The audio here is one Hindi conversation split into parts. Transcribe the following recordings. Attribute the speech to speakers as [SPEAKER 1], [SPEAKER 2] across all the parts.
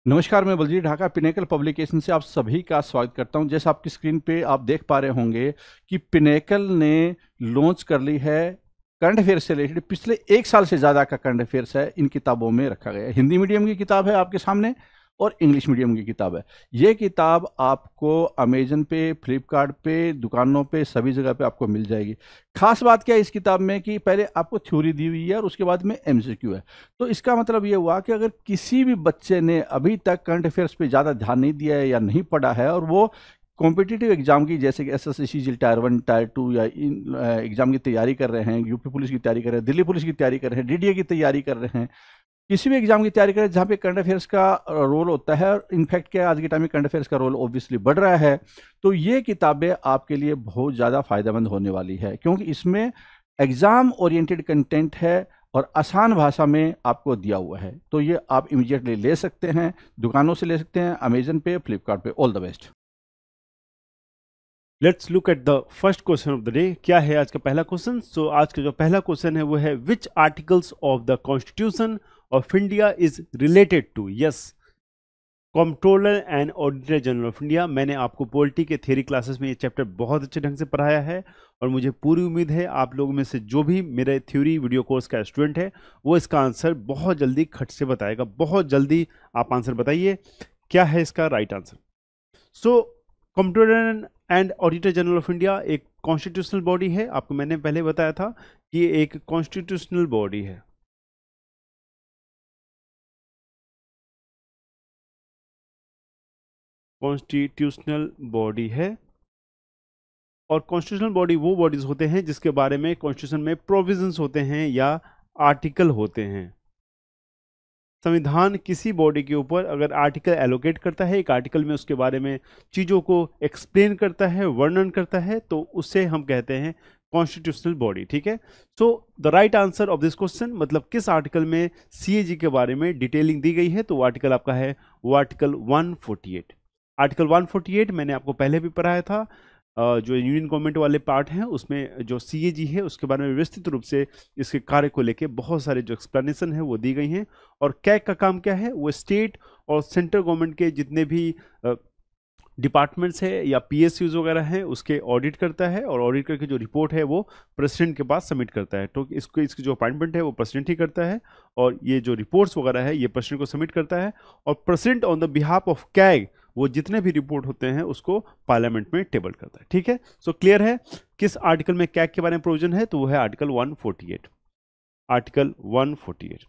[SPEAKER 1] नमस्कार, मैं बलजीत ढाका पिनेकल पब्लिकेशन से आप सभी का स्वागत करता हूं। जैसे आपकी स्क्रीन पे आप देख पा रहे होंगे कि पिनेकल ने लॉन्च कर ली है करंट अफेयर से रिलेटेड पिछले 1 साल से ज़्यादा का करंट अफेयर्स है, इन किताबों में रखा गया है। हिंदी मीडियम की किताब है आपके सामने और इंग्लिश मीडियम की किताब है। ये किताब आपको अमेजन पे, फ्लिपकार्ट पे, दुकानों पे, सभी जगह पे आपको मिल जाएगी। खास बात क्या है इस किताब में कि पहले आपको थ्योरी दी हुई है और उसके बाद में एमसीक्यू है। तो इसका मतलब ये हुआ कि अगर किसी भी बच्चे ने अभी तक करंट अफेयर्स पे ज़्यादा ध्यान नहीं दिया है या नहीं पढ़ा है और वो कॉम्पिटिटिव एग्जाम की जैसे कि एसएससी सीजीएल टायर 1 टायर 2 या इन एग्जाम की तैयारी कर रहे हैं, यूपी पुलिस की तैयारी कर रहे हैं, दिल्ली पुलिस की तैयारी कर रहे हैं, डीडीए की तैयारी कर रहे हैं, किसी भी एग्जाम की तैयारी करें जहाँ पे करंट अफेयर्स का रोल होता है। और इनफैक्ट क्या आज के टाइम में करंट अफेयर्स का रोल ऑब्वियसली बढ़ रहा है। तो ये किताबें आपके लिए बहुत ज़्यादा फायदेमंद होने वाली है क्योंकि इसमें एग्जाम ओरिएंटेड कंटेंट है और आसान भाषा में आपको दिया हुआ है। तो ये आप इमीडिएटली ले सकते हैं, दुकानों से ले सकते हैं, अमेजन पे, फ्लिपकार्ट पे। All the best.
[SPEAKER 2] Let's look at the first question of the day. क्या है आज का पहला क्वेश्चन? सो आज का जो पहला क्वेश्चन है वो है which articles of the constitution of India is related to? Yes, controller and auditor general of India. मैंने आपको पॉलिटी के थ्योरी क्लासेस में ये चैप्टर बहुत अच्छे ढंग से पढ़ाया है और मुझे पूरी उम्मीद है आप लोगों में से जो भी मेरे थ्योरी वीडियो कोर्स का स्टूडेंट है वो इसका आंसर बहुत जल्दी खट से बताएगा। बहुत जल्दी आप आंसर बताइए, क्या है इसका right answer? So controller and auditor general of India एक कॉन्स्टिट्यूशनल बॉडी है। आपको मैंने पहले बताया था कि ये एक कॉन्स्टिट्यूशनल बॉडी है। कॉन्स्टिट्यूशनल बॉडी है और कॉन्स्टिट्यूशनल बॉडी वो बॉडीज होते हैं जिसके बारे में कॉन्स्टिट्यूशन में प्रोविजंस होते हैं या आर्टिकल होते हैं। संविधान किसी बॉडी के ऊपर अगर आर्टिकल एलोकेट करता है, एक आर्टिकल में उसके बारे में चीज़ों को एक्सप्लेन करता है, वर्णन करता है, तो उसे हम कहते हैं कॉन्स्टिट्यूशनल बॉडी। ठीक है। So the right answer of this question, मतलब किस आर्टिकल में सीएजी के बारे में डिटेलिंग दी गई है, तो वो आर्टिकल आपका है वो आर्टिकल 148। आर्टिकल 148 मैंने आपको पहले भी पढ़ाया था। जो यूनियन गवर्नमेंट वाले पार्ट हैं उसमें जो सीएजी है उसके बारे में व्यवस्थित रूप से इसके कार्य को लेके बहुत सारे जो एक्सप्लेनेशन है वो दी गई हैं। और कैग का काम क्या है? वो स्टेट और सेंट्रल गवर्नमेंट के जितने भी डिपार्टमेंट्स है या पीएसयूज वगैरह हैं उसके ऑडिट करता है और ऑडिट करके जो रिपोर्ट है वो प्रेसिडेंट के पास सबमिट करता है। तो इसकी जो अपॉइंटमेंट है वो प्रेसिडेंट ही करता है और ये जो रिपोर्ट्स वगैरह है ये प्रेसिडेंट को सबमिट करता है और president on the behalf of CAG वो जितने भी रिपोर्ट होते हैं उसको पार्लियामेंट में टेबल करता है। ठीक है। सो क्लियर है किस आर्टिकल में कैग के बारे में प्रोविजन है? तो वो है आर्टिकल 148। आर्टिकल 148।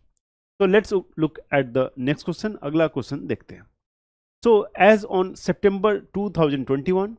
[SPEAKER 2] तो let's look at the next question. अगला क्वेश्चन देखते हैं। So, as on September 2021,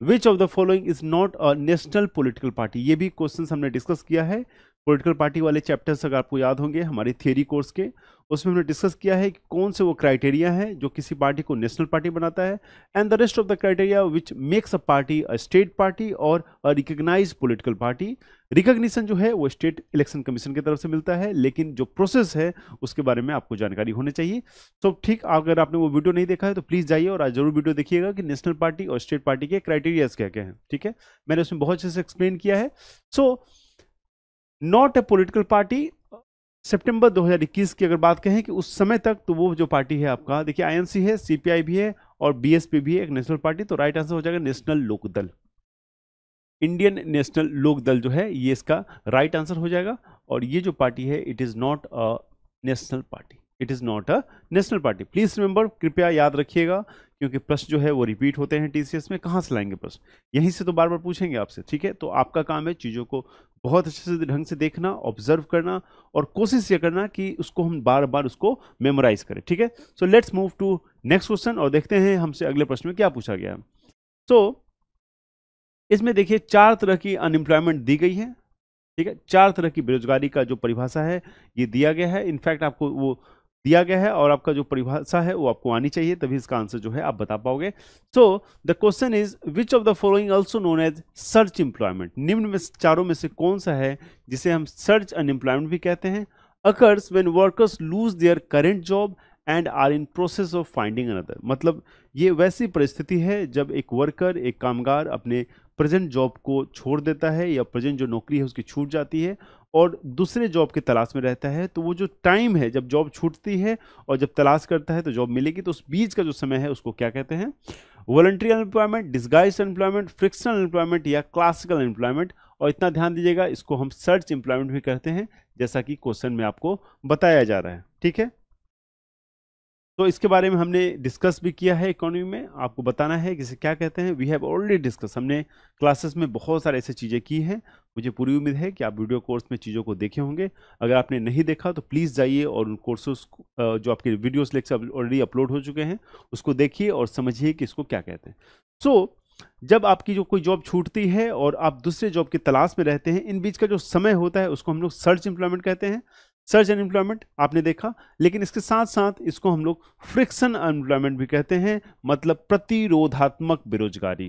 [SPEAKER 2] which of the following is not a national political party? ये भी क्वेश्चन हमने डिस्कस किया है। पॉलिटिकल पार्टी वाले चैप्टर्स अगर आपको याद होंगे हमारे थियरी कोर्स के, उसमें हमने डिस्कस किया है कि कौन से वो क्राइटेरिया है जो किसी पार्टी को नेशनल पार्टी बनाता है and the rest of the criteria which makes a party a state party और अ रिकग्नाइज पॉलिटिकल पार्टी। रिकग्निशन जो है वो स्टेट इलेक्शन कमीशन की तरफ से मिलता है, लेकिन जो प्रोसेस है उसके बारे में आपको जानकारी होनी चाहिए। तो ठीक, अगर आपने वो वीडियो नहीं देखा है तो प्लीज़ जाइए और आज जरूर वीडियो देखिएगा कि नेशनल पार्टी और स्टेट पार्टी के क्राइटेरियाज क्या क्या हैं। ठीक है, मैंने उसमें बहुत अच्छे से एक्सप्लेन किया है। So not a political party, सितंबर 2021 की अगर बात कहें कि उस समय तक, तो वो जो पार्टी है आपका, देखिए आईएनसी है, सीपीआई भी है और बीएसपी भी है, एक नेशनल पार्टी। तो राइट आंसर हो जाएगा national Lokdal. Indian national Lokdal जो है ये इसका राइट आंसर हो जाएगा। और ये जो पार्टी है it is not a national party, it is not a national party. Please remember, कृपया याद रखिएगा, क्योंकि प्रश्न जो है वो रिपीट होते हैं टीसीएस में। कहाँ से लाएंगे प्रश्न? यहीं से तो बार बार पूछेंगे आपसे। ठीक है, तो आपका काम है चीज़ों को बहुत अच्छे से ढंग से देखना, ऑब्जर्व करना और कोशिश ये करना कि उसको हम बार बार उसको मेमोराइज करें। ठीक है, so let's move to next question और देखते हैं हमसे अगले प्रश्न में क्या पूछा गया है। सो इसमें देखिए 4 तरह की अनएम्प्लॉयमेंट दी गई है। ठीक है, 4 तरह की बेरोजगारी का जो परिभाषा है ये दिया गया है। इनफैक्ट आपको वो दिया गया है और आपका जो परिभाषा है वो आपको आनी चाहिए, तभी इसका आंसर जो है आप बता पाओगे। So the question is which of the following also known as search employment? निम्न में चारों में से कौन सा है जिसे हम सर्च अनएम्प्लॉयमेंट भी कहते हैं? Occurs when workers lose their current job and are in process of finding another. मतलब ये वैसी परिस्थिति है जब एक वर्कर, एक कामगार अपने प्रेजेंट जॉब को छोड़ देता है या प्रेजेंट जो नौकरी है उसकी छूट जाती है और दूसरे जॉब की तलाश में रहता है, तो वो जो टाइम है जब जॉब छूटती है और जब तलाश करता है तो जॉब मिलेगी, तो उस बीच का जो समय है उसको क्या कहते हैं? Voluntary unemployment, disguised unemployment, frictional unemployment या क्लासिकल अनएम्प्लॉयमेंट। और इतना ध्यान दीजिएगा, इसको हम सर्च एम्प्लॉयमेंट भी कहते हैं, जैसा कि क्वेश्चन में आपको बताया जा रहा है। ठीक है, तो इसके बारे में हमने डिस्कस भी किया है इकोनॉमी में, आपको बताना है कि इसे क्या कहते हैं। वी हैव ऑलरेडी डिस्कस, हमने क्लासेस में बहुत सारे ऐसे चीज़ें की हैं। मुझे पूरी उम्मीद है कि आप वीडियो कोर्स में चीज़ों को देखे होंगे। अगर आपने नहीं देखा तो प्लीज़ जाइए और उन कोर्सेज जो आपके वीडियोस लेक्चर ऑलरेडी अपलोड हो चुके हैं उसको देखिए और समझिए कि इसको क्या कहते हैं। सो जब आपकी जो कोई जॉब छूटती है और आप दूसरे जॉब की तलाश में रहते हैं, इन बीच का जो समय होता है उसको हम लोग सर्च एम्प्लॉयमेंट कहते हैं। सर्च अनएम्प्लॉयमेंट आपने देखा, लेकिन इसके साथ साथ इसको हम लोग फ्रिक्शन अनएम्प्लॉयमेंट भी कहते हैं, मतलब प्रतिरोधात्मक बेरोजगारी।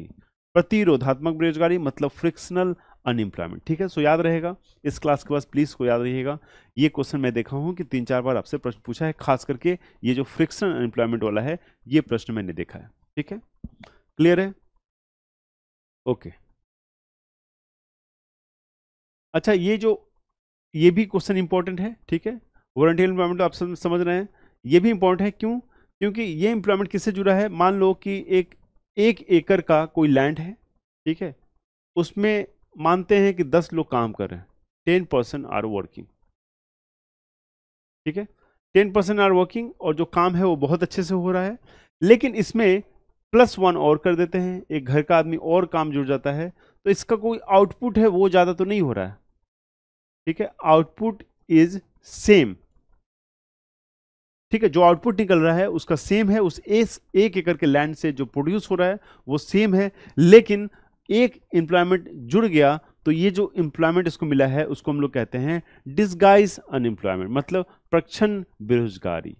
[SPEAKER 2] प्रतिरोधात्मक बेरोजगारी मतलब फ्रिक्शनल अनएम्प्लॉयमेंट। ठीक है, सो याद रहेगा इस क्लास के पास, प्लीज को याद रहिएगा। ये क्वेश्चन मैं देखा हूं कि 3-4 बार आपसे प्रश्न पूछा है, खास करके ये जो फ्रिक्शन अनएम्प्लॉयमेंट वाला है ये प्रश्न मैंने देखा है। ठीक है, क्लियर है? ओके, अच्छा ये भी क्वेश्चन इंपॉर्टेंट है। ठीक है, वॉलंटियर एम्प्लॉयमेंट आप समझ रहे हैं, ये भी इंपॉर्टेंट है। क्यों? क्योंकि ये एम्प्लॉयमेंट किससे जुड़ा है? मान लो कि एक एकड़ का कोई लैंड है, ठीक है, उसमें मानते हैं कि 10 लोग काम कर रहे हैं, 10% आर वर्किंग। ठीक है, 10% आर वर्किंग और जो काम है वो बहुत अच्छे से हो रहा है, लेकिन इसमें +1 और कर देते हैं, एक घर का आदमी और काम जुड़ जाता है, तो इसका कोई आउटपुट है वो ज़्यादा तो नहीं हो रहा है। ठीक है, आउटपुट इज सेम। ठीक है, जो आउटपुट निकल रहा है उसका सेम है, उस एक एकड़ के लैंड से जो प्रोड्यूस हो रहा है वो सेम है, लेकिन एक एम्प्लॉयमेंट जुड़ गया, तो ये जो एम्प्लॉयमेंट इसको मिला है उसको हम लोग कहते हैं डिस्गाइज अनएम्प्लॉयमेंट, मतलब प्रच्छन्न बेरोजगारी।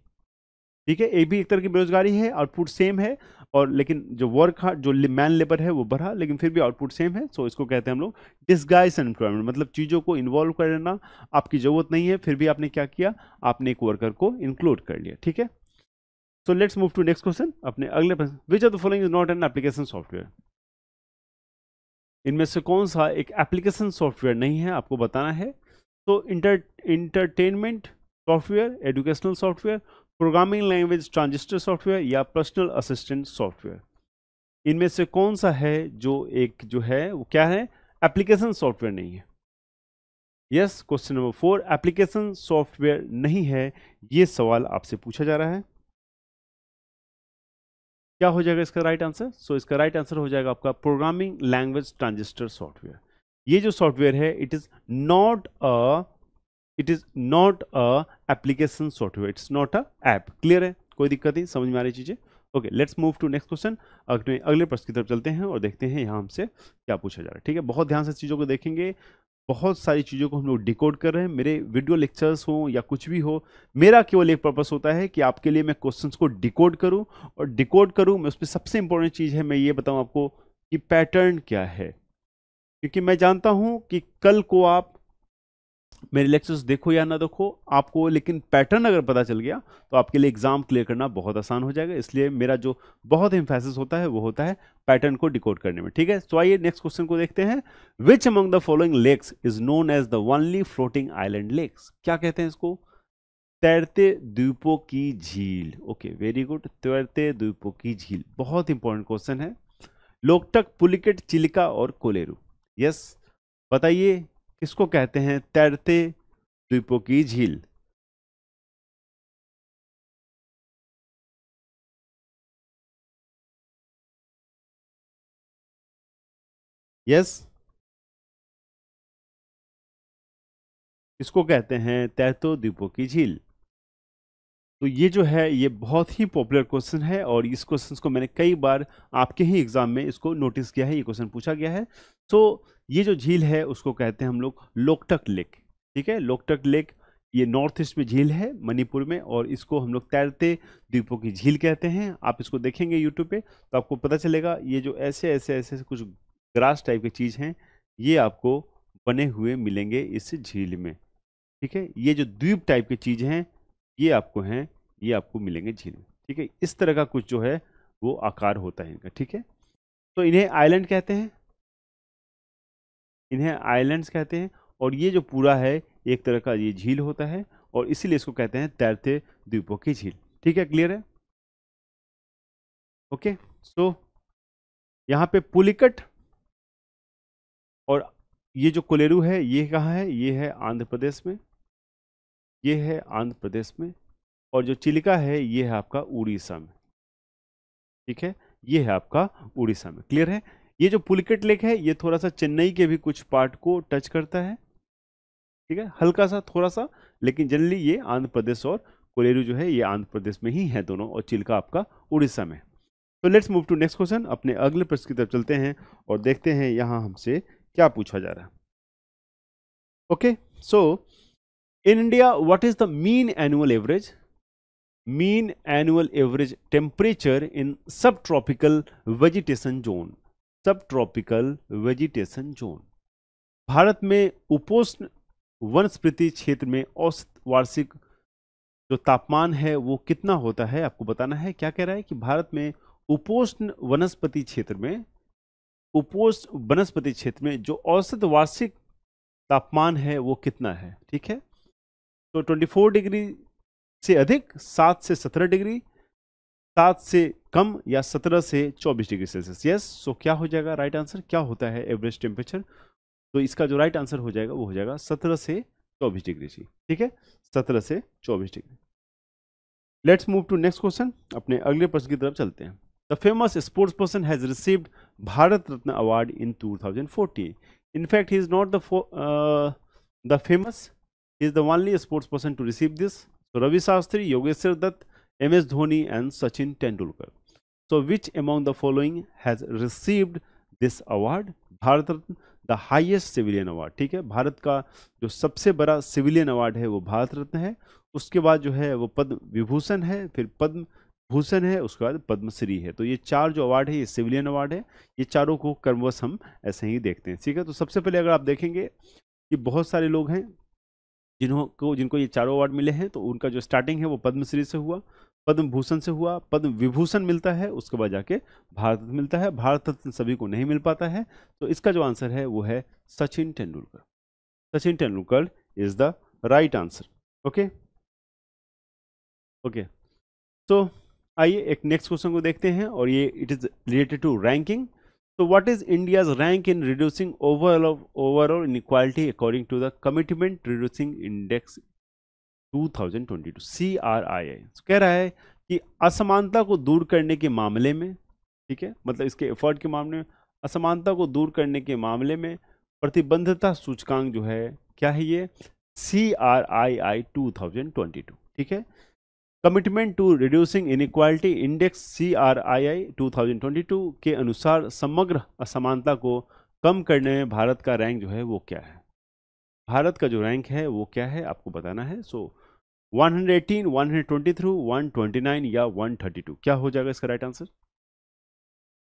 [SPEAKER 2] ठीक है, ये भी एक तरह की बेरोजगारी है, आउटपुट सेम है, और लेकिन जो वर्क जो मैन लेबर है वो बढ़ा, लेकिन फिर भी आउटपुट सेम है। सो इसको कहते हैं हम लोग डिस्गाइज एम्प्लॉयमेंट, मतलब चीज़ों को इन्वॉल्व करना, आपकी जरूरत नहीं है फिर भी आपने क्या किया, आपने एक वर्कर को इंक्लूड कर लिया। ठीक है, so let's move to next question, अपने अगले प्रश्न। Which of the following is not an application software? इनमें से कौन सा एक एप्लीकेशन सॉफ्टवेयर नहीं है, आपको बताना है। तो entertainment software, educational software, programming language transistor software या पर्सनल असिस्टेंट सॉफ्टवेयर, इनमें से कौन सा है जो है वो क्या है, एप्लीकेशन सॉफ्टवेयर नहीं है? Yes, question number 4 application software नहीं है, ये सवाल आपसे पूछा जा रहा है। क्या हो जाएगा इसका राइट आंसर? सो इसका राइट आंसर हो जाएगा आपका प्रोग्रामिंग लैंग्वेज ट्रांजिस्टर सॉफ्टवेयर। ये जो सॉफ्टवेयर है it is not a application software, it's not a app. Clear है, कोई दिक्कत नहीं, समझ में आ रही चीजें? Okay, let's move to next question. अगले प्रश्न की तरफ चलते हैं और देखते हैं यहाँ हमसे क्या पूछा जा रहा है। ठीक है, बहुत ध्यान से चीज़ों को देखेंगे, बहुत सारी चीज़ों को हम लोग डिकोड कर रहे हैं। मेरे वीडियो लेक्चर्स हो या कुछ भी हो, मेरा केवल एक पर्पस होता है कि आपके लिए मैं क्वेश्चंस को डिकोड करूं, और डिकोड करूं मैं उसमें सबसे इंपॉर्टेंट चीज़ है मैं ये बताऊं आपको कि पैटर्न क्या है, क्योंकि मैं जानता हूं कि कल को आप मेरे लेक्चर्स देखो या ना देखो आपको, लेकिन पैटर्न अगर पता चल गया तो आपके लिए एग्जाम क्लियर करना बहुत आसान हो जाएगा। इसलिए मेरा जो बहुत एम्फेसिस होता है वो होता है पैटर्न को डिकोड करने में। ठीक है, तो आइए नेक्स्ट क्वेश्चन को देखते हैं। Which among the following lakes is known as the only floating island lakes? क्या कहते हैं इसको? तैरते द्वीपों की झील। ओके, वेरी गुड, तैरते द्वीपों की झील बहुत इंपॉर्टेंट क्वेश्चन है। लोकटक, पुलिकेट, चिलिका और कोलेरू। यस, बताइए किसको कहते हैं तैरते द्वीपों की झील? यस, इसको कहते हैं तैरते द्वीपों की झील। तो ये जो है ये बहुत ही पॉपुलर क्वेश्चन है, और इस क्वेश्चन को मैंने कई बार आपके ही एग्जाम में इसको नोटिस किया है, ये क्वेश्चन पूछा गया है। तो ये जो झील है उसको कहते हैं हम लोग लोकटक लेक। ठीक है, लोकटक लेक ये नॉर्थ ईस्ट में झील है मणिपुर में, और इसको हम लोग तैरते द्वीपों की झील कहते हैं। आप इसको देखेंगे यूट्यूब पे तो आपको पता चलेगा, ये जो ऐसे ऐसे ऐसे कुछ ग्रास टाइप की चीज़ हैं ये आपको बने हुए मिलेंगे इस झील में। ठीक है, ये जो द्वीप टाइप की चीज़ हैं ये आपको मिलेंगे झील में। ठीक है, इस तरह का कुछ जो है वो आकार होता है इनका। ठीक है, तो इन्हें आइलैंड कहते हैं, इन्हें आइलैंड्स कहते हैं, और ये जो पूरा है एक तरह का ये झील होता है और इसीलिए इसको कहते हैं तैरते द्वीपों की झील। ठीक है, क्लियर है? ओके, सो यहाँ पे पुलिकट और ये जो कोलेरू है ये कहाँ है? ये है आंध्र प्रदेश में, ये है आंध्र प्रदेश में, और जो चिलिका है ये है आपका उड़ीसा में। ठीक है, ये है आपका उड़ीसा में। क्लियर है? ये जो पुलिकट लेक है ये थोड़ा सा चेन्नई के भी कुछ पार्ट को टच करता है। ठीक है, हल्का सा, थोड़ा सा, लेकिन जनरली ये आंध्र प्रदेश और कोलेरू जो है ये आंध्र प्रदेश में ही है दोनों, और चिल्का आपका उड़ीसा में। तो let's move to next question. अपने अगले प्रश्न की तरफ चलते हैं और देखते हैं यहाँ हमसे क्या पूछा जा रहा है। Okay, so in India what is the mean annual average temperature in सब ट्रॉपिकल वेजिटेशन जोन? सब ट्रॉपिकल वेजिटेशन जोन, भारत में उपोष्ण वनस्पति क्षेत्र में औसत वार्षिक जो तापमान है वो कितना होता है, आपको बताना है। क्या कह रहा है कि भारत में उपोष्ण वनस्पति क्षेत्र में जो औसत वार्षिक तापमान है वो कितना है। ठीक है, तो 24 डिग्री से अधिक, 7 से 17 डिग्री, 7 से कम, या 17 से 24 डिग्री सेल्सियस। यस, सो क्या हो जाएगा राइट आंसर? क्या होता है एवरेज टेम्परेचर? तो इसका जो राइट आंसर हो जाएगा वो हो जाएगा 17 से 24 डिग्री जी। ठीक है, 17 से 24 degree. Let's move to next question. अपने अगले प्रश्न की तरफ चलते हैं। The famous sports person has received Bharat Ratna award in 2014। In fact, he is not the famous. He is the only sports person to receive this. So Ravi Shastri, Yogeshwar Dutt, MS Dhoni, and Sachin Tendulkar. So which among the following has received this award? Bharat Ratna, the highest civilian award. ठीक है, भारत का जो सबसे बड़ा सिविलियन अवार्ड है वो भारत रत्न है। उसके बाद जो है वो पद्म विभूषण है, फिर पद्म भूषण है, उसके बाद पद्मश्री है। तो ये चार जो अवार्ड है ये सिविलियन अवार्ड है। ये चारों को क्रमवश हम ऐसे ही देखते हैं। ठीक है, तो सबसे पहले अगर आप देखेंगे कि बहुत सारे लोग हैं जिनको ये चारों अवार्ड मिले हैं, तो उनका जो स्टार्टिंग है वो पद्मश्री से हुआ, पद्म भूषण से हुआ, पद्म विभूषण मिलता है, उसके बाद जाके भारत रत्न मिलता है। भारत रत्न सभी को नहीं मिल पाता है, तो इसका जो आंसर है वो है Sachin Tendulkar. Sachin Tendulkar is the right answer. Okay okay, तो आइए एक नेक्स्ट क्वेश्चन को देखते हैं, और ये it is related to ranking. So what is India's rank in reducing overall inequality according to the Commitment Reducing Index 2022 CRII? कह रहा है कि असमानता को दूर करने के मामले में, ठीक है, मतलब इसके एफर्ट के मामले में, असमानता को दूर करने के मामले में प्रतिबद्धता सूचकांक जो है क्या है ये CRII 2022। ठीक है, commitment to reducing inequality index CRII 2022 के अनुसार समग्र असमानता को कम करने में भारत का रैंक जो है वो क्या है? भारत का जो रैंक है वो क्या है आपको बताना है। सो 118, 123, 129 या 132, क्या हो जाएगा इसका राइट आंसर?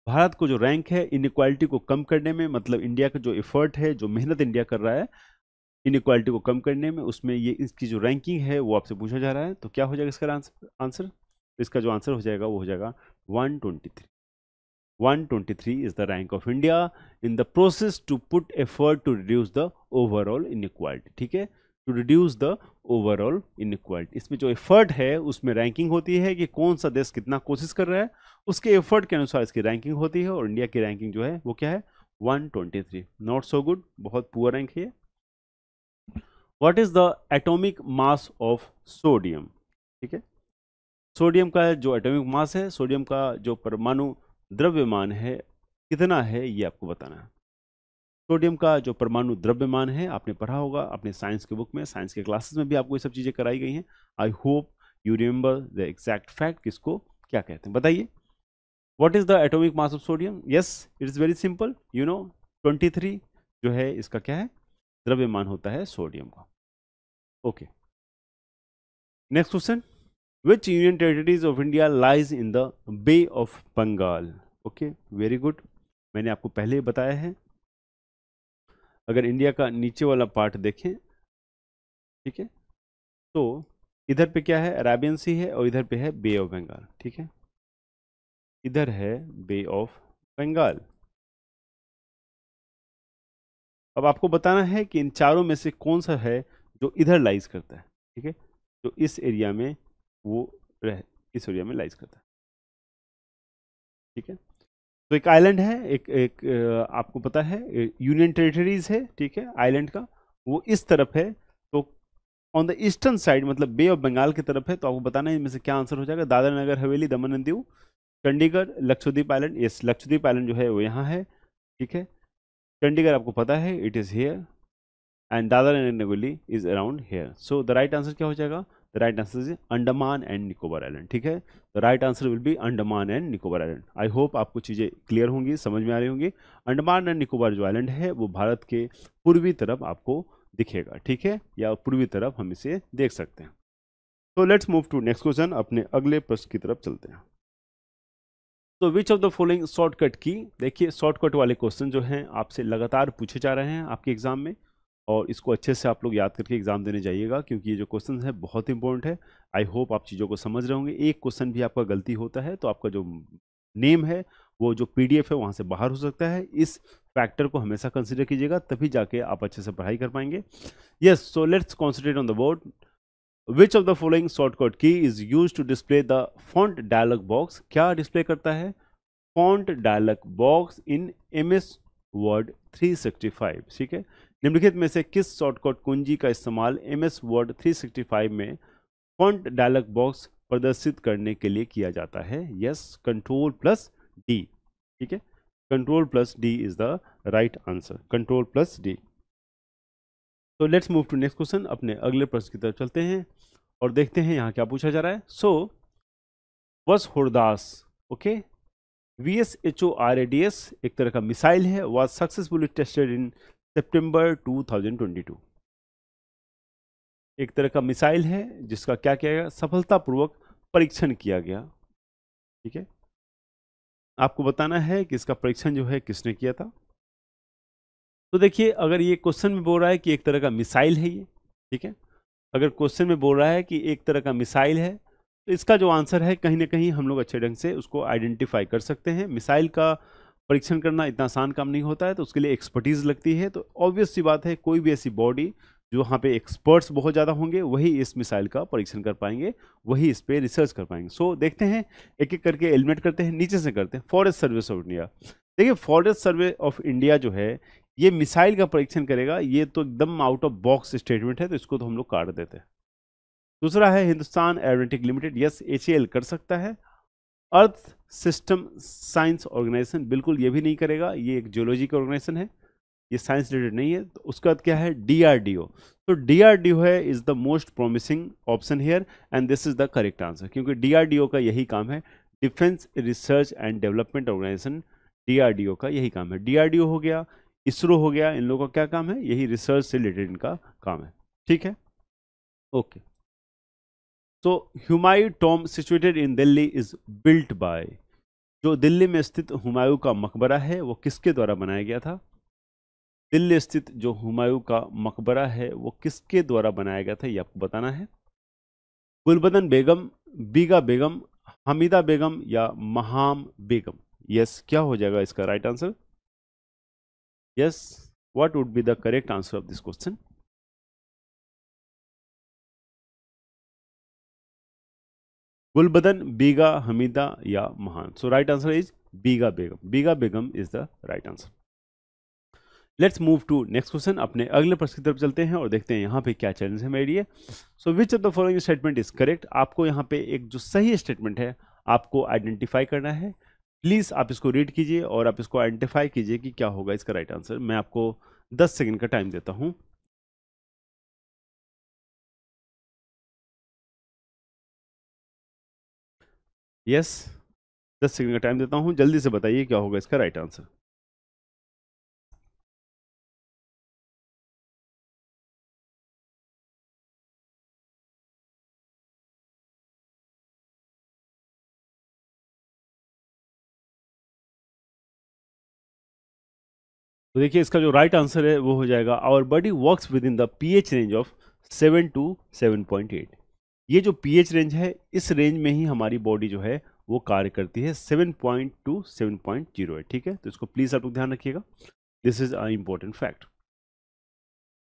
[SPEAKER 2] भारत को जो रैंक है इनइक्वालिटी को कम करने में, मतलब इंडिया का जो एफर्ट है, जो मेहनत इंडिया कर रहा है इनइक्वालिटी को कम करने में, उसमें ये इसकी जो रैंकिंग है वो आपसे पूछा जा रहा है। तो क्या हो जाएगा इसका आंसर? इसका जो आंसर हो जाएगा वो हो जाएगा 123। 123 is the rank of India in the process to put effort to reduce the overall inequality। ठीक है, to reduce the overall inequality। इसमें जो एफर्ट है उसमें रैंकिंग होती है कि कौन सा देश कितना कोशिश कर रहा है, उसके एफर्ट के अनुसार इसकी रैंकिंग होती है, और इंडिया की रैंकिंग जो है वो क्या है 123। नॉट सो गुड, बहुत पुअर रैंक है। What is the atomic mass of sodium? ठीक है, सोडियम का जो एटॉमिक मास है, सोडियम का जो परमाणु द्रव्यमान है कितना है ये आपको बताना है। सोडियम का जो परमाणु द्रव्यमान है आपने पढ़ा होगा अपने साइंस के बुक में, साइंस के क्लासेस में भी आपको ये सब चीजें कराई गई हैं। I hope you remember the exact fact, किसको क्या कहते हैं बताइए। What is the atomic mass of sodium? Yes, it is very simple, you know 23 जो है इसका क्या है द्रव्यमान होता है सोडियम का। Okay, next question. Which union territories of India lies in the Bay of Bengal? Okay, very good, मैंने आपको पहले ही बताया है। अगर इंडिया का नीचे वाला पार्ट देखें, ठीक है, तो इधर पे क्या है अरेबियन सी है, और इधर पे है बे ऑफ बंगाल। ठीक है, इधर है बे ऑफ बंगाल, अब आपको बताना है कि इन चारों में से कौन सा है जो इधर लाइज करता है, ठीक है, तो इस एरिया में वो इस एरिया में लाइज करता है, ठीक है। तो एक आइलैंड है, आपको पता है यूनियन टेरिटरीज है, ठीक है, आइलैंड का वो इस तरफ है, तो ऑन द ईस्टर्न साइड मतलब बे ऑफ बंगाल की तरफ है, तो आपको बताना है इनमें से क्या आंसर हो जाएगा। दादरा नगर हवेली, दमन and Diu, Chandigarh, Lakshadweep island. Yes, Lakshadweep island जो है वो यहाँ है, ठीक है। चंडीगढ़ आपको पता है it is here and Dadra and Nagar is around here. So the right answer क्या हो जाएगा? The right answer is Andaman and Nicobar island, ठीक है। The right answer will be Andaman and Nicobar island. I hope आपको चीज़ें क्लियर होंगी, समझ में आ रही होंगी। अंडमान एंड निकोबार जो आइलैंड है वो भारत के पूर्वी तरफ आपको दिखेगा, ठीक है, या पूर्वी तरफ हम इसे देख सकते हैं। तो let's move to next question, अपने अगले प्रश्न की तरफ चलते हैं। तो which of the following shortcut की, देखिए शॉर्टकट वाले क्वेश्चन जो हैं आपसे लगातार पूछे जा रहे हैं आपके एग्जाम में, और इसको अच्छे से आप लोग याद करके एग्जाम देने जाइएगा, क्योंकि ये जो क्वेश्चन है बहुत इंपॉर्टेंट है। आई होप आप चीज़ों को समझ रहे होंगे। एक क्वेश्चन भी आपका गलती होता है तो आपका जो नेम है वो जो PDF है वहाँ से बाहर हो सकता है। इस फैक्टर को हमेशा कंसिडर कीजिएगा, तभी जाके आप अच्छे से पढ़ाई कर पाएंगे। Yes, so let's concentrate on the board. Which of the following shortcut key is use to display the font dialog box? क्या डिस्प्ले करता है font dialog box in MS Word 365, ठीक है। निम्नलिखित में से किस शॉर्टकट कुंजी का इस्तेमाल MS वर्ड 365 में फॉन्ट डायलॉग बॉक्स प्रदर्शित करने के लिए किया जाता है? यस, Ctrl+D, ठीक है, Ctrl+D is the right answer, Ctrl+D। तो let's move to next question, अपने अगले प्रश्न की तरफ चलते हैं और देखते हैं यहाँ क्या पूछा जा रहा है। सो वस हुरदास, ओके, VSHORADS एक तरह का मिसाइल है, वाज सक्सेसफुली टेस्टेड इन सितंबर 2022। एक तरह का मिसाइल है जिसका क्या किया गया, सफलतापूर्वक परीक्षण किया गया, ठीक है। आपको बताना है कि इसका परीक्षण जो है किसने किया था। तो देखिए, अगर ये क्वेश्चन में बोल रहा है कि एक तरह का मिसाइल है ये, ठीक है, अगर क्वेश्चन में बोल रहा है कि एक तरह का मिसाइल है, तो इसका जो आंसर है कहीं ना कहीं हम लोग अच्छे ढंग से उसको आइडेंटिफाई कर सकते हैं। मिसाइल का परीक्षण करना इतना आसान काम नहीं होता है, तो उसके लिए एक्सपर्टीज लगती है। तो ऑब्वियस सी बात है, कोई भी ऐसी बॉडी जो वहाँ पे एक्सपर्ट्स बहुत ज़्यादा होंगे वही इस मिसाइल का परीक्षण कर पाएंगे, वही इस पर रिसर्च कर पाएंगे। सो देखते हैं, एक एक करके एलिमिनेट करते हैं, नीचे से करते हैं। फॉरेस्ट सर्विस ऑफ इंडिया, देखिए फॉरेस्ट सर्वे ऑफ इंडिया जो है ये मिसाइल का परीक्षण करेगा, ये तो एकदम आउट ऑफ बॉक्स स्टेटमेंट है, तो इसको तो हम लोग काट देते हैं। दूसरा है Hindustan aeronautic limited, yes HAL कर सकता है। अर्थ सिस्टम साइंस ऑर्गेनाइजेशन, बिल्कुल ये भी नहीं करेगा, ये एक जियोलॉजी का ऑर्गेनाइजेशन है, ये साइंस रिलेटेड नहीं है। तो उसके बाद क्या है, DRDO, तो DRDO है is the most promising option here and this is the correct answer, क्योंकि DRDO का यही काम है, defence research and development organisation, DRDO का यही काम है। DRDO हो गया, इसरो हो गया, इन लोगों का क्या काम है, यही रिसर्च से रिलेटेड इनका काम है, ठीक है, ओके। तो Humayun Tom situated in Delhi is built by, जो दिल्ली में स्थित हुमायूं का मकबरा है वो किसके द्वारा बनाया गया था? दिल्ली स्थित जो हुमायूं का मकबरा है वो किसके द्वारा बनाया गया था, ये आपको बताना है। गुलबदन बेगम, बीगा बेगम, हमीदा बेगम या महाम बेगम? यस, क्या हो जाएगा इसका right answer? Yes, what would be the correct answer of this question? Gulbadan, Bega, Hamida या Maham? So right answer is Bega Begum, Bega Begum is the right answer. Let's move to next question, अपने अगले प्रश्न की तरफ चलते हैं और देखते हैं यहाँ पे क्या चैलेंज है मेरे लिए। So which of the following statement is correct? आपको यहाँ पे एक जो सही स्टेटमेंट है आपको आइडेंटिफाई करना है। प्लीज आप इसको रीड कीजिए और आप इसको आइडेंटिफाई कीजिए कि क्या होगा इसका राइट आंसर। मैं आपको 10 सेकेंड का टाइम देता हूँ। यस, 10 सेकेंड का टाइम देता हूँ, जल्दी से बताइए क्या होगा इसका राइट आंसर। तो देखिए इसका जो राइट आंसर है वो हो जाएगा our body works within the pH range of 7 to 7.8। ये जो pH रेंज है इस रेंज में ही हमारी बॉडी जो है वो कार्य करती है, 7 to 7.08, ठीक है। तो इसको प्लीज आप लोग ध्यान रखिएगा, this is a important fact.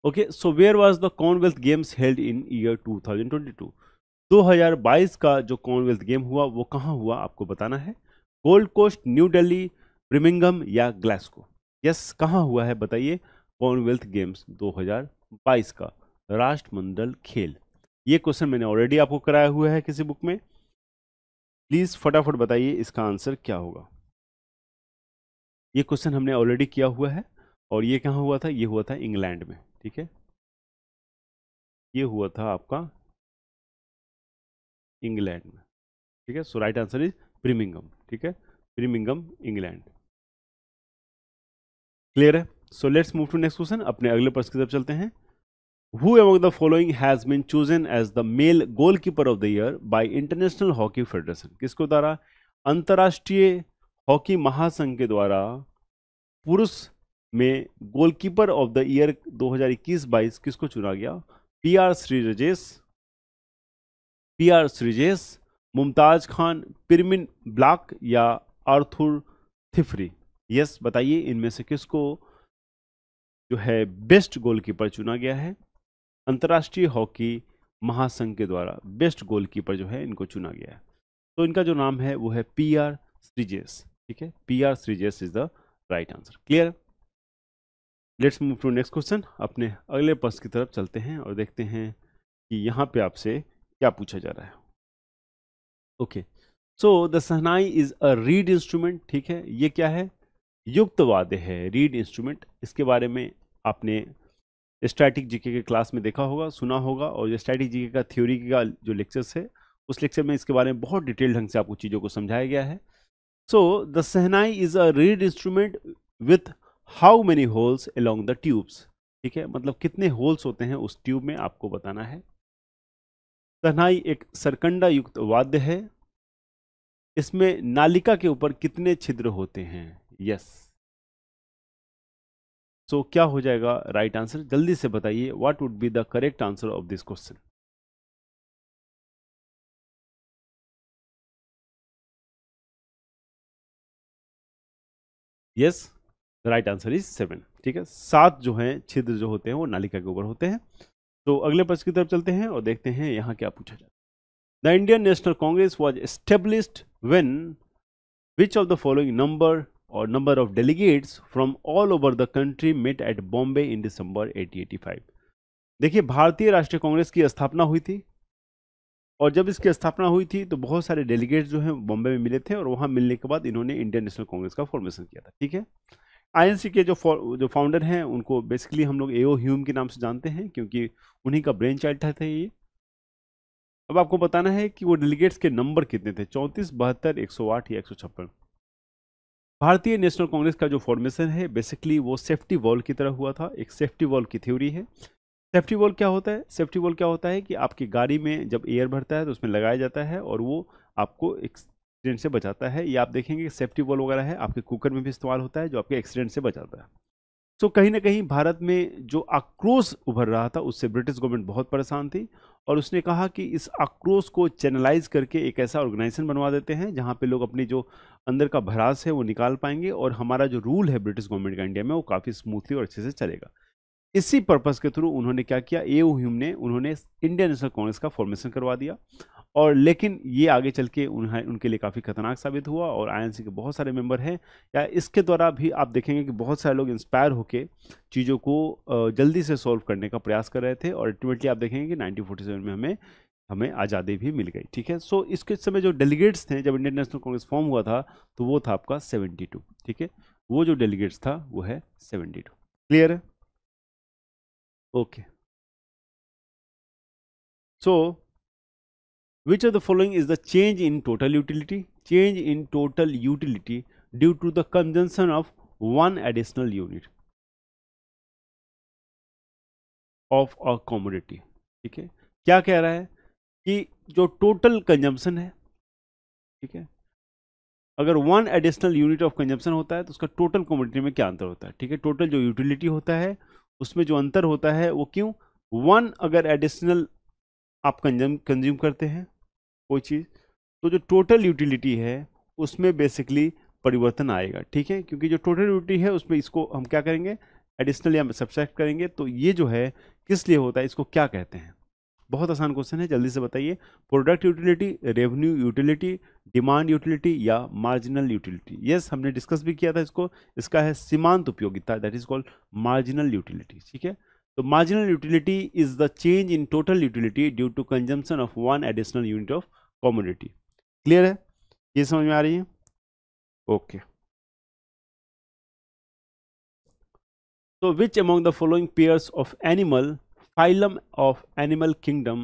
[SPEAKER 2] Okay, so where was the Commonwealth Games held in year 2022? 2022 का जो कॉमनवेल्थ गेम हुआ वो कहाँ हुआ आपको बताना है। गोल्ड कोस्ट, न्यू दिल्ली, ब्रिमिंघम या ग्लासगो? यस, कहाँ हुआ है बताइए कॉमनवेल्थ गेम्स 2022 का राष्ट्रमंडल खेल। ये क्वेश्चन मैंने ऑलरेडी आपको कराया हुआ है किसी बुक में। प्लीज फटाफट बताइए इसका आंसर क्या होगा। ये क्वेश्चन हमने ऑलरेडी किया हुआ है और ये कहाँ हुआ था? ये हुआ था इंग्लैंड में, ठीक है। ये हुआ था आपका इंग्लैंड में, ठीक है। So right answer is Birmingham, ठीक है, ब्रिमिंघम इंग्लैंड। क्लियर है? So let's move to next question, अपने अगले प्रश्न की तरफ चलते हैं। Who among the following has been chosen as the male goalkeeper of the year by International Hockey Federation? किसको द्वारा? अंतर्राष्ट्रीय हॉकी महासंघ के द्वारा पुरुष में गोलकीपर ऑफ द ईयर 2021-22 किसको चुना गया? पीआर श्रीजेश, मुमताज खान, पिरमिन ब्लॉक या आर्थुर थिफरी? यस, बताइए इनमें से किसको जो है बेस्ट गोलकीपर चुना गया है? अंतर्राष्ट्रीय हॉकी महासंघ के द्वारा बेस्ट गोलकीपर जो है इनको चुना गया है। तो इनका जो नाम है वो है पीआर श्रीजेश, ठीक है। PR Sreejesh is the right answer. Clear? Let's move to next question, अपने अगले प्रश्न की तरफ चलते हैं और देखते हैं कि यहाँ पे आपसे क्या पूछा जा रहा है। Okay, so the shehnai is a read instrument, ठीक है। ये क्या है? युक्त वाद्य है, रीड इंस्ट्रूमेंट। इसके बारे में आपने स्टैटिक जीके के क्लास में देखा होगा, सुना होगा, और ये स्टैटिक जीके का थ्योरी का जो लेक्चर्स है उस लेक्चर में इसके बारे में बहुत डिटेल ढंग से आपको चीज़ों को समझाया गया है। So the shehnai is a read instrument with how many holes along the tubes, ठीक है। मतलब कितने होल्स होते हैं उस ट्यूब में आपको बताना है। शहनाई एक सरकंडा युक्त वाद्य है। इसमें नालिका के ऊपर कितने छिद्र होते हैं? यस, सो क्या हो जाएगा राइट आंसर? जल्दी से बताइए, what would be the correct answer of this question. Yes, the right answer is 7, ठीक है। 7 जो हैं छिद्र जो होते हैं वो नालिका के ऊपर होते हैं। तो अगले प्रश्न की तरफ चलते हैं और देखते हैं यहाँ क्या पूछा जाता है। The Indian National Congress was established when which of the following number of delegates from all over the country met at Bombay in December 1885? देखिए, भारतीय राष्ट्रीय कांग्रेस की स्थापना हुई थी और जब इसकी स्थापना हुई थी तो बहुत सारे डेलीगेट्स जो हैं बॉम्बे में मिले थे और वहां मिलने के बाद इन्होंने इंडियन नेशनल कांग्रेस का फॉर्मेशन किया था, ठीक है। आईएनसी के जो फाउंडर हैं उनको बेसिकली हम लोग एओ ह्यूम के नाम से जानते हैं क्योंकि उन्हीं का ब्रेन चाइल्ड था ये। अब आपको बताना है कि वो डेलीगेट्स के नंबर कितने थे, 34, 72, 108 या 156। भारतीय नेशनल कांग्रेस का जो फॉर्मेशन है बेसिकली वो सेफ्टी वॉल की तरह हुआ था। एक सेफ्टी वॉल की थ्योरी है। सेफ्टी वॉल क्या होता है? सेफ्टी वॉल क्या होता है कि आपकी गाड़ी में जब एयर भरता है तो उसमें लगाया जाता है और वो आपको एक्सीडेंट से बचाता है। ये आप देखेंगे सेफ्टी वॉल वगैरह है आपके कुकर में भी इस्तेमाल होता है जो आपके एक्सीडेंट से बचाता है। तो कहीं ना कहीं भारत में जो आक्रोश उभर रहा था उससे ब्रिटिश गवर्नमेंट बहुत परेशान थी और उसने कहा कि इस आक्रोश को चैनलाइज करके एक ऐसा ऑर्गेनाइजेशन बनवा देते हैं जहां पे लोग अपनी जो अंदर का भड़ास है वो निकाल पाएंगे और हमारा जो रूल है ब्रिटिश गवर्नमेंट का इंडिया में वो काफ़ी स्मूथली और अच्छे से चलेगा। इसी पर्पस के थ्रू उन्होंने क्या किया, एओ ह्यूम ने उन्होंने इंडियन नेशनल कांग्रेस का फॉर्मेशन करवा दिया। और लेकिन ये आगे चल के उनके लिए काफ़ी खतरनाक साबित हुआ और आईएनसी के बहुत सारे मेंबर हैं या इसके द्वारा भी आप देखेंगे कि बहुत सारे लोग इंस्पायर होकर चीज़ों को जल्दी से सॉल्व करने का प्रयास कर रहे थे और अल्टीमेटली आप देखेंगे कि 1947 में हमें आज़ादी भी मिल गई, ठीक है। सो इसके समय जो डेलीगेट्स थे जब इंडियन नेशनल कांग्रेस फॉर्म हुआ था तो वो था आपका 72, ठीक है। वो जो डेलीगेट्स था वो है 72। क्लियर है? Okay, so which of the following is the change in total utility? Change in total utility due to the consumption of one additional unit of a commodity, ठीक है। क्या कह रहा है कि जो टोटल कंजम्पशन है, ठीक है, अगर one additional unit of consumption होता है तो उसका टोटल कमोडिटी में क्या अंतर होता है, ठीक है। टोटल जो यूटिलिटी होता है उसमें जो अंतर होता है वो क्यों, वन अगर एडिशनल आप कंज्यूम करते हैं कोई चीज़ तो जो टोटल यूटिलिटी है उसमें बेसिकली परिवर्तन आएगा, ठीक है। क्योंकि जो टोटल यूटिलिटी है उसमें इसको हम क्या करेंगे, एडिशनल या सब्सट्रैक्ट करेंगे, तो ये जो है किस लिए होता है, इसको क्या कहते हैं? बहुत आसान क्वेश्चन है, जल्दी से बताइए। Product utility, revenue utility, demand utility या मार्जिनल यूटिलिटी? यस, हमने डिस्कस भी किया था इसको। इसका है सीमांत उपयोगिता, that is called marginal utility. ठीक है, तो marginal utility is the change in total utility due to consumption of one additional unit of commodity. Clear है, ये समझ में आ रही है? Okay. So which among the following pairs of animal phylum of animal kingdom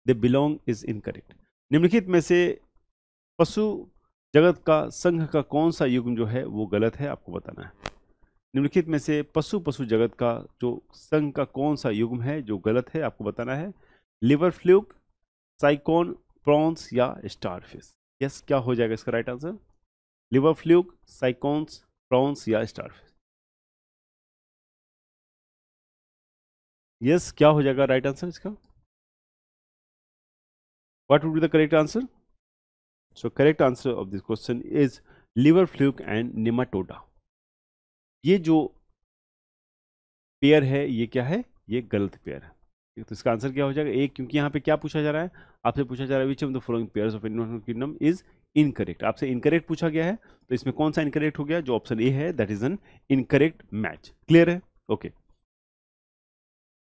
[SPEAKER 2] they belong is incorrect? निम्नलिखित में से पशु जगत का संघ का कौन सा युग्म जो है वो गलत है, आपको बताना है। निम्नलिखित में से पशु जगत का जो संघ का कौन सा युग्म है जो गलत है, आपको बताना है। लिवर फ्लूक, साइकोन, प्रॉन्स या स्टारफिश? यस, क्या हो जाएगा इसका right answer? Liver fluke, sycons, prawns या स्टारफिश? यस, क्या हो जाएगा राइट आंसर इसका? What would be the correct answer? So correct answer of this question is liver fluke and nematoda. ये जो पेयर है ये क्या है? ये गलत पेयर है। तो इसका आंसर क्या हो जाएगा? एक, क्योंकि यहाँ पे क्या पूछा जा रहा है? आपसे पूछा जा रहा है विच of the following pairs of animal kingdom is incorrect. आपसे इनकरेक्ट पूछा गया है, तो इसमें कौन सा इनकरेक्ट हो गया? जो ऑप्शन ए है, that is an incorrect match. Clear है? Okay.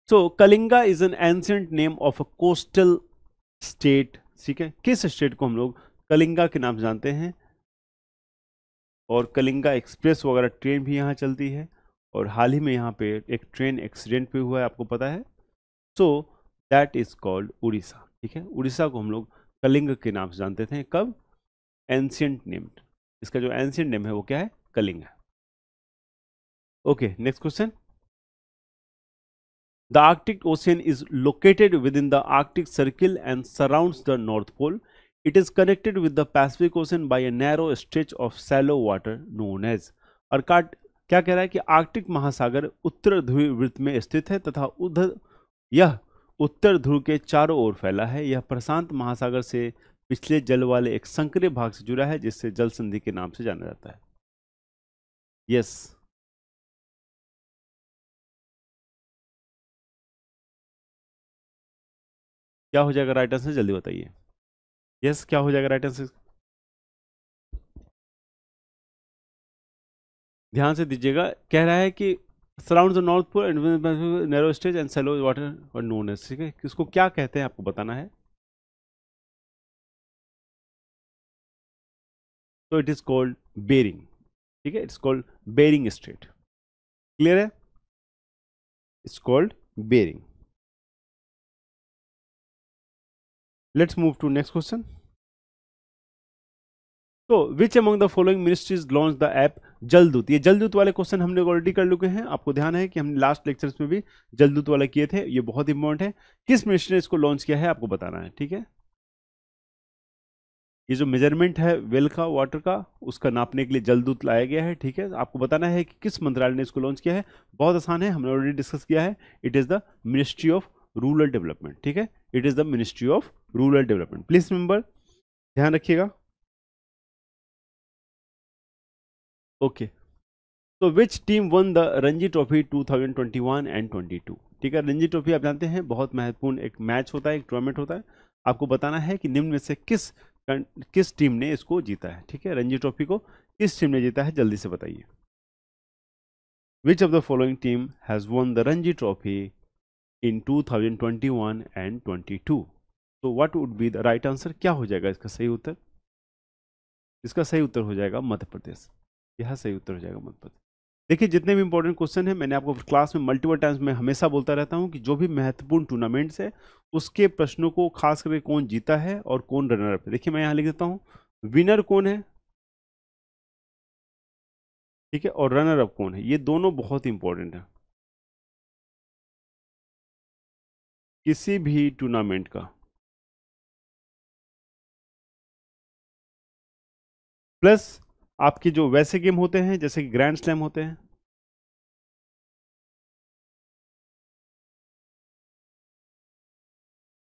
[SPEAKER 2] So Kalinga is an ancient name of a coastal state. ठीक है, किस स्टेट को हम लोग कलिंगा के नाम से जानते हैं? और कलिंगा एक्सप्रेस वगैरह ट्रेन भी यहाँ चलती है, और हाल ही में यहाँ पे एक ट्रेन एक्सीडेंट भी हुआ है, आपको पता है। So that is called Orissa. ठीक है, उड़ीसा को हम लोग कलिंग के नाम से जानते थे। कब? Ancient name. इसका जो एंशिएंट नेम है वो क्या है? कलिंग है। Okay, next question. The Arctic Ocean is located within the Arctic Circle and surrounds the North Pole. It is connected with the Pacific Ocean by a narrow stretch of shallow water known as। और क्या कह रहा है कि आर्कटिक महासागर उत्तर ध्रुवीय वृत्त में स्थित है तथा यह उत्तर ध्रुव के चारों ओर फैला है। यह प्रशांत महासागर से पिछले जल वाले एक संकरे भाग से जुड़ा है, जिससे जल संधि के नाम से जाना जाता है। यस, क्या हो जाएगा राइट आंसर? जल्दी बताइए। यस, क्या हो जाएगा राइट आंसर? ध्यान से दीजिएगा। कह रहा है कि surround the North Pole and narrow stage and shallow water और नोन एज। ठीक है, इसको क्या कहते हैं आपको बताना है। तो इट इज कॉल्ड बेरिंग। ठीक है, it's called Bering Strait. Clear है? It's called Bering. Let's move to next question. तो which among the following ministries launch the app Jaldoot? ये जलदूत वाले क्वेश्चन हमने ऑलरेडी कर चुके हैं। आपको ध्यान है कि हमने लास्ट लेक्चर्स में भी जलदूत वाला किए थे। ये बहुत इंपॉर्टेंट है। किस मिनिस्ट्री ने इसको लॉन्च किया है, आपको बताना है। ठीक है, ये जो मेजरमेंट है वेल का, वाटर का, उसका नापने के लिए जलदूत लाया गया है। ठीक है, आपको बताना है कि किस मंत्रालय ने इसको लॉन्च किया है। बहुत आसान है, हमने ऑलरेडी डिस्कस किया है। It is the ministry of rural development. ठीक है, it is the ministry of rural development. Please remember, ध्यान रखिएगा। ओके, तो which team one the Ranji trophy 2021 and 22? ठीक है, रणजी ट्रॉफी आप जानते हैं बहुत महत्वपूर्ण एक मैच होता है, एक टूर्नामेंट होता है। आपको बताना है कि निम्न में से किस टीम ने इसको जीता है। ठीक है, रणजी ट्रॉफी को किस टीम ने जीता है, जल्दी से बताइए। विच of the following team has won the Ranji trophy in 2021 and 22? तो what would be the right answer? क्या हो जाएगा इसका सही उत्तर? इसका सही उत्तर हो जाएगा मध्य प्रदेश। यह सही उत्तर हो जाएगा मध्य प्रदेश। देखिए, जितने भी इंपॉर्टेंट क्वेश्चन है, मैंने आपको क्लास में मल्टीपल टाइम्स में हमेशा बोलता रहता हूं कि जो भी महत्वपूर्ण टूर्नामेंट्स है उसके प्रश्नों को खास करके कौन जीता है और कौन रनर अप है। देखिए, मैं यहां लिख देता हूं विनर कौन है, ठीक है, और रनर अप कौन है। ये दोनों बहुत इंपॉर्टेंट है किसी भी टूर्नामेंट का। प्लस आपके जो वैसे गेम होते हैं जैसे कि ग्रैंड स्लैम होते हैं,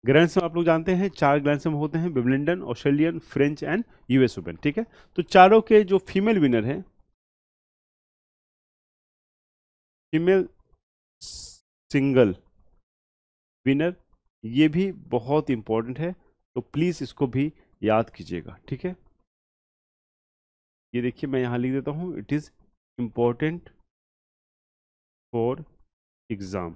[SPEAKER 2] ग्रैंड स्लैम आप लोग जानते हैं 4 ग्रैंड स्लैम होते हैं, Wimbledon, Australian, French and US open. ठीक है, तो चारों के जो फीमेल विनर हैं, फीमेल सिंगल विनर, ये भी बहुत इंपॉर्टेंट है, तो प्लीज इसको भी याद कीजिएगा, ठीक है। ये देखिए मैं यहां लिख देता हूं, it is important for exam,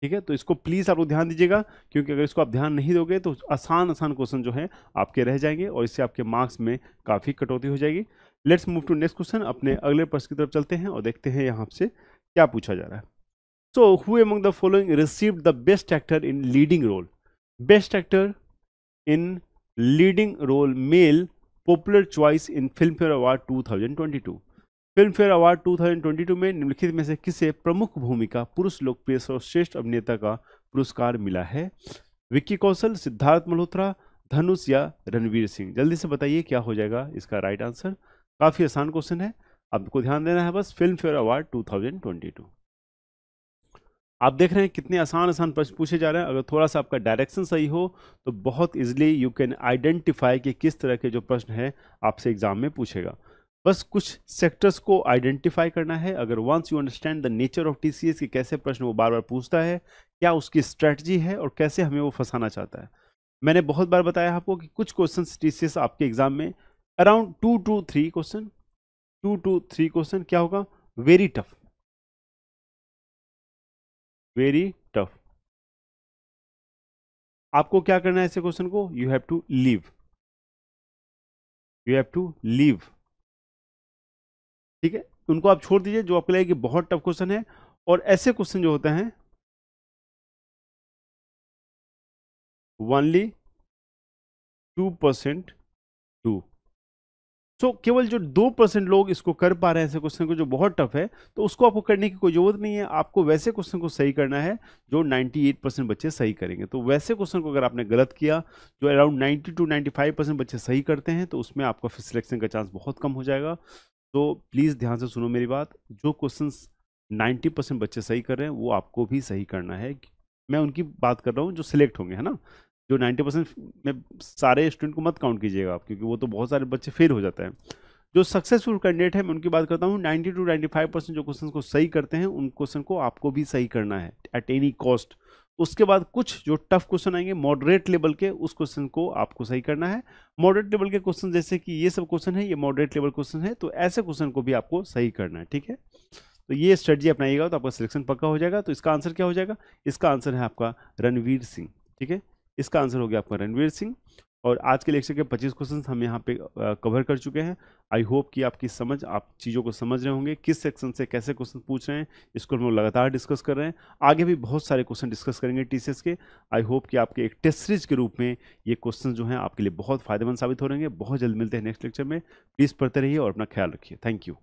[SPEAKER 2] ठीक है। तो इसको प्लीज आप लोग ध्यान दीजिएगा, क्योंकि अगर इसको आप ध्यान नहीं दोगे तो आसान आसान क्वेश्चन जो है आपके रह जाएंगे और इससे आपके मार्क्स में काफी कटौती हो जाएगी। Let's move to next question, अपने अगले प्रश्न की तरफ चलते हैं और देखते हैं यहाँ से क्या पूछा जा रहा है। So who among the following received the best actor in leading role? Best actor in leading role male popular choice in Filmfare award 2022। Filmfare award 2022 में निम्नलिखित में से किसे प्रमुख भूमिका पुरुष लोकप्रिय सर्वश्रेष्ठ अभिनेता का पुरस्कार मिला है? विक्की कौशल, सिद्धार्थ मल्होत्रा, धनुष या रणवीर सिंह? जल्दी से बताइए क्या हो जाएगा इसका राइट आंसर। काफी आसान क्वेश्चन है, आपको ध्यान देना है बस। Film fair award 2022। आप देख रहे हैं कितने आसान आसान प्रश्न पूछे जा रहे हैं। अगर थोड़ा सा आपका डायरेक्शन सही हो तो बहुत इजीली यू कैन आइडेंटिफाई कि किस तरह के जो प्रश्न है आपसे एग्जाम में पूछेगा। बस कुछ सेक्टर्स को आइडेंटिफाई करना है। अगर once you understand the nature of TCS कि कैसे प्रश्न वो बार बार पूछता है, क्या उसकी स्ट्रेटजी है और कैसे हमें वो फंसाना चाहता है। मैंने बहुत बार बताया आपको कि कुछ क्वेश्चन टीसीएस आपके एग्जाम में अराउंड 2 to 3 क्वेश्चन क्या होगा, वेरी टफ, वेरी टफ। आपको क्या करना है ऐसे क्वेश्चन को, you have to leave, you have to leave, ठीक है। उनको आप छोड़ दीजिए जो आपको लगे कि बहुत टफ क्वेश्चन है। और ऐसे क्वेश्चन जो होते हैं ओनली 2% टू, सो केवल जो 2% लोग इसको कर पा रहे हैं ऐसे क्वेश्चन को जो बहुत टफ है, तो उसको आपको करने की कोई जरूरत नहीं है। आपको वैसे क्वेश्चन को सही करना है जो 98% बच्चे सही करेंगे। तो वैसे क्वेश्चन को अगर आपने गलत किया, जो अराउंड 90 to 95% बच्चे सही करते हैं, तो उसमें आपका सिलेक्शन का चांस बहुत कम हो जाएगा। तो प्लीज़ ध्यान से सुनो मेरी बात, जो क्वेश्चंस 90% बच्चे सही कर रहे हैं वो आपको भी सही करना है। मैं उनकी बात कर रहा हूँ जो सिलेक्ट होंगे, है ना। जो 90% में सारे स्टूडेंट को मत काउंट कीजिएगा आप, क्योंकि वो तो बहुत सारे बच्चे फेल हो जाते हैं। जो सक्सेसफुल कैंडिडेट है मैं उनकी बात करता हूँ। 90 to 95% जो क्वेश्चन को सही करते हैं उन क्वेश्चन को आपको भी सही करना है एट एनी कॉस्ट। उसके बाद कुछ जो टफ क्वेश्चन आएंगे मॉडरेट लेवल के, उस क्वेश्चन को आपको सही करना है। मॉडरेट लेवल के क्वेश्चन जैसे कि ये सब क्वेश्चन है, ये मॉडरेट लेवल क्वेश्चन है, तो ऐसे क्वेश्चन को भी आपको सही करना है, ठीक है। तो ये स्ट्रेटजी अपनाइएगा तो आपका सिलेक्शन पक्का हो जाएगा। तो इसका आंसर क्या हो जाएगा, इसका आंसर है आपका रणवीर सिंह, ठीक है। इसका आंसर हो गया आपका रणवीर सिंह। और आज के लेक्चर के 25 क्वेश्चन हम यहाँ पे कवर कर चुके हैं। आई होप कि आपकी समझ, आप चीज़ों को समझ रहे होंगे, किस सेक्शन से कैसे क्वेश्चन पूछ रहे हैं, इसको हम लोग लगातार डिस्कस कर रहे हैं। आगे भी बहुत सारे क्वेश्चन डिस्कस करेंगे टीसीएस के। आई होप कि आपके एक टेस्ट सीरीज के रूप में ये क्वेश्चन जो हैं आपके लिए बहुत फायदेमंद साबित हो रहेंगे। बहुत जल्द मिलते हैं नेक्स्ट लेक्चर में। प्लीज़ पढ़ते रहिए और अपना ख्याल रखिए। Thank you.